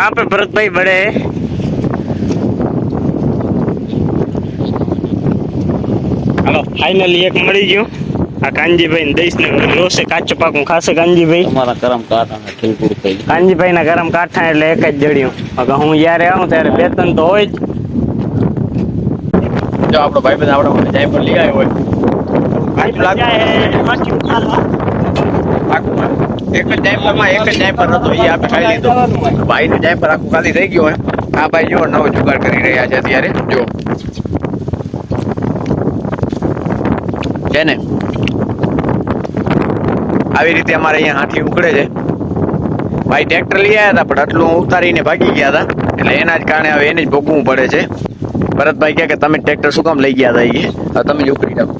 कहाँ पे भरत भाई बड़े हैं? हेलो फाइनली एक मળી ગયું આ કાનજીભાઈ ને દઈશ ને રોસે કાચો પાકું ખાશે કાનજીભાઈ તમારા કરમ કાઢાને ખીલકુડ થઈ કાનજીભાઈ ના ગરમ કાઠા એટલે એક જ જડ્યું હવે હું જ્યારે આવું ત્યારે બે ત્રણ તો હોય જ જો આપણો ભાઈ બધા આપણા માટે જાય પર લઈ આવ્યો હોય એક જ ડાયપરમાં એક જ ડાયપર હતો એ આપણે ખાઈ લીધો ભાઈ નું ડાયપર આખું ખાલી થઈ ગયું હોય આ ભાઈ જો નવો જુગાડ કરી રહ્યા છે અત્યારે જો છે ને આવી રીતે અમારે અહીંયા હાથી ઉકળે છે ભાઈ ટ્રેક્ટર લઈ આવ્યા હતા પણ આટલું ઉતારીને ભાગી ગયા હતા એટલે એના જ કારણે હવે એને જ ભોગવવું પડે છે ભરતભાઈ કહે કે તમે ટ્રેક્ટર શું કામ લઈ ગયા હતા એ તમે જ ઉકળી નાખો